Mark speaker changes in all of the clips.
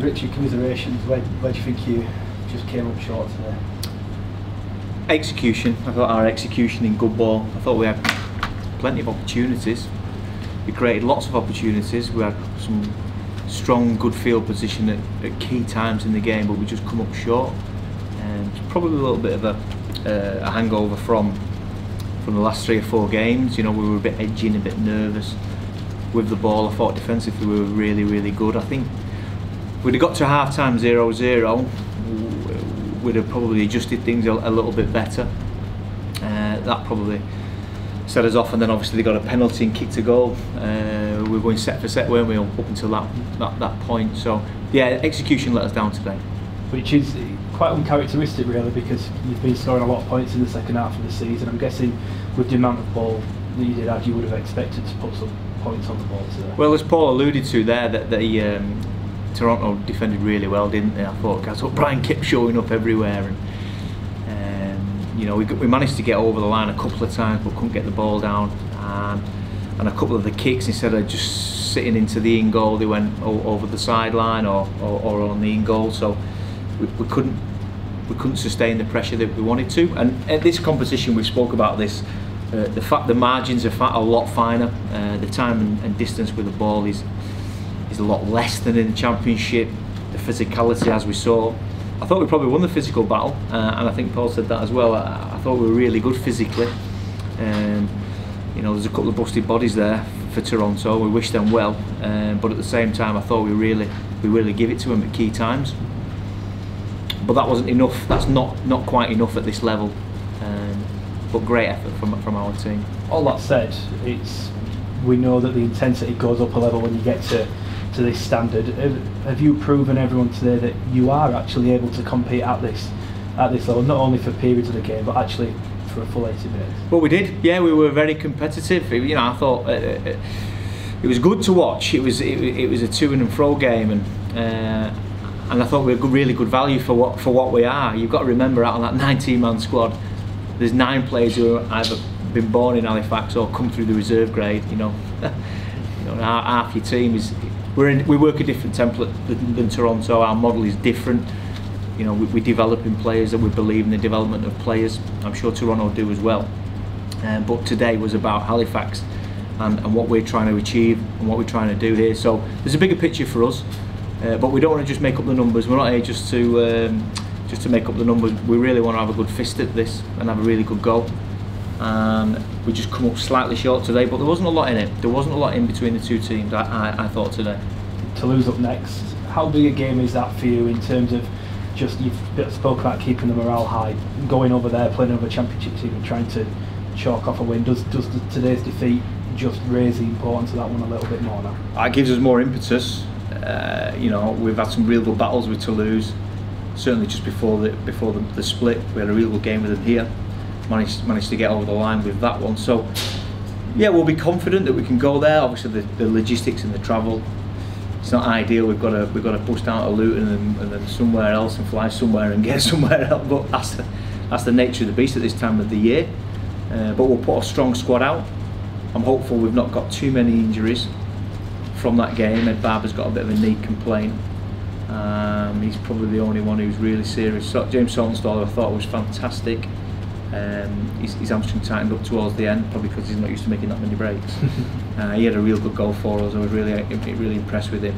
Speaker 1: Richard, commiserations. Where do you think you just came up short today?
Speaker 2: Execution. I thought our execution in good ball. I thought we had plenty of opportunities. We created lots of opportunities. We had some strong, good field position at key times in the game, but we just come up short. And it's probably a little bit of a hangover from the last 3 or 4 games. You know, we were a bit edgy and a bit nervous with the ball. I thought defensively we were really, really good. I think we'd have got to half-time 0-0, we'd have probably adjusted things a little bit better. That probably set us off, and then obviously they got a penalty and kicked a goal. We were going set for set, weren't we, up until that point. So yeah, execution let us down today. Which
Speaker 1: is quite uncharacteristic really, because you've been scoring a lot of points in the second half of the season. I'm guessing with the amount of ball that you did have, you would have expected to put some points on the ball today.
Speaker 2: Well, as Paul alluded to there, that the Toronto defended really well, didn't they? I thought Brian kept showing up everywhere, and you know, we managed to get over the line a couple of times, but couldn't get the ball down. And a couple of the kicks, instead of just sitting into the in goal, they went over the sideline or on the in goal. So we couldn't sustain the pressure that we wanted to. And at this competition, we spoke about this. The fact the margins are a lot finer. The time and distance with the ball is a lot less than in the Championship. The physicality, as we saw, I thought we probably won the physical battle, and I think Paul said that as well. I thought we were really good physically. You know, there's a couple of busted bodies there for Toronto. We wish them well, but at the same time, I thought we really give it to them at key times. But that wasn't enough. That's not quite enough at this level. But great effort from our team.
Speaker 1: All that said, we know that the intensity goes up a level when you get to this standard. Have you proven everyone today that you are actually able to compete at this level, not only for periods of the game, but actually for a full 80 minutes?
Speaker 2: Well, we did. Yeah, we were very competitive. You know, I thought it was good to watch. It was a to and fro game, and I thought we were really good value for what we are. You've got to remember, out of that 19-man squad, there's 9 players who have either been born in Halifax or come through the reserve grade. You know, half your team is. We work a different template than Toronto. Our model is different. You know, we develop in players, that we believe in the development of players. I'm sure Toronto do as well. But today was about Halifax and what we're trying to achieve and what we're trying to do here. So there's a bigger picture for us, but we don't want to just make up the numbers. We're not here just to make up the numbers. We really want to have a good fist at this and have a really good go. And we just come up slightly short today, but there wasn't a lot in it. There wasn't a lot in between the two teams, I thought, today.
Speaker 1: Toulouse up next. How big a game is that for you in terms of just, you've spoken about keeping the morale high, going over there, playing over a Championship team and trying to chalk off a win? Does today's defeat just raise the importance of that one a little bit more now?
Speaker 2: It gives us more impetus. You know, we've had some real good battles with Toulouse. Certainly just before the split, we had a real good game with them here. Managed to get over the line with that one. So yeah, we'll be confident that we can go there. Obviously the logistics and the travel, it's not ideal. We've got to bust out of Luton and then somewhere else and fly somewhere and get somewhere else. But that's the nature of the beast at this time of the year. But we'll put a strong squad out. I'm hopeful we've not got too many injuries from that game. Ed Barber's got a bit of a knee complaint. He's probably the only one who's really serious. So James Saltonstall, I thought, was fantastic. His hamstring tightened up towards the end, probably because he's not used to making that many breaks. He had a real good goal for us. I was really impressed with him.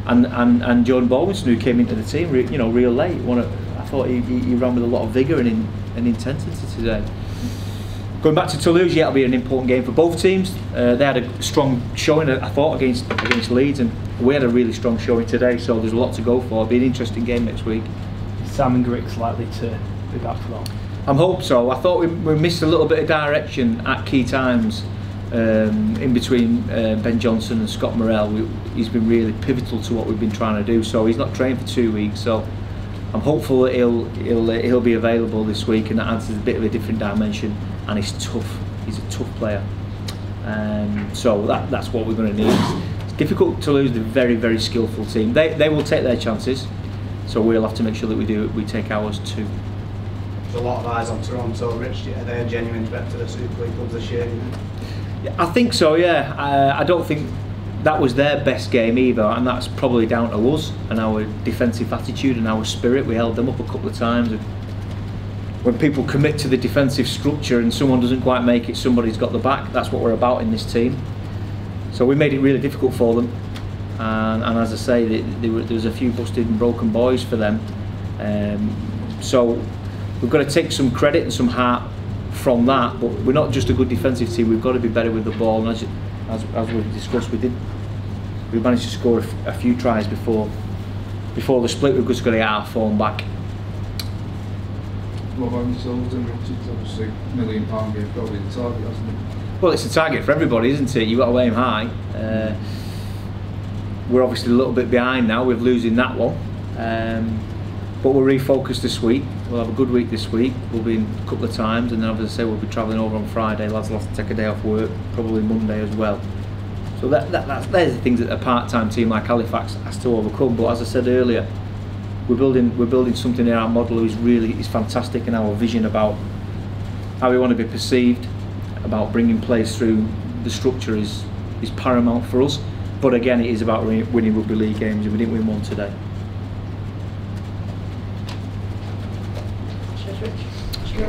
Speaker 2: And Jordan Baldwinson, who came into the team, real late. I thought he ran with a lot of vigour and intensity today. Going back to Toulouse, yeah, it'll be an important game for both teams. They had a strong showing, I thought, against Leeds, and we had a really strong showing today. So there's a lot to go for. It'll be an interesting game next week.
Speaker 1: Simon Griggs likely to be back for that?
Speaker 2: I hope so. I thought we missed a little bit of direction at key times in between Ben Johnson and Scott Morrell. He's been really pivotal to what we've been trying to do. So he's not trained for 2 weeks. So I'm hopeful that he'll be available this week, and that adds a bit of a different dimension. And he's tough. He's a tough player. So that's what we're going to need. It's difficult to lose the very, very skillful team. They will take their chances. So we'll have to make sure that we take ours too.
Speaker 3: There's a lot of eyes on Toronto, Rich. Are they a genuine threat to the Super League clubs this year?
Speaker 2: I think so, yeah. I don't think that was their best game either, and that's probably down to us and our defensive attitude and our spirit. We held them up a couple of times. When people commit to the defensive structure and someone doesn't quite make it, somebody's got the back. That's what we're about in this team. So we made it really difficult for them, and as I say, there was a few busted and broken boys for them. So we've got to take some credit and some heart from that, but we're not just a good defensive team, we've got to be better with the ball, and as we've discussed, we managed to score a few tries before the split. We've just got to get our form back.
Speaker 4: What about yourselves then, Richard? Obviously £1 million game, probably the target, hasn't it?
Speaker 2: Well, it's a target for everybody, isn't it? You've got to aim high. We're obviously a little bit behind now with losing that one, but we're refocused this week. We'll have a good week this week. We'll be in a couple of times, and then, as I say, we'll be travelling over on Friday. Lads will have to take a day off work, probably Monday as well. So there's the things that a part-time team like Halifax has to overcome. But as I said earlier, we're building something in our model is fantastic, in our vision about how we want to be perceived, about bringing players through the structure is paramount for us. But again, it is about winning rugby league games, and we didn't win one today.
Speaker 1: Cheers, Rich.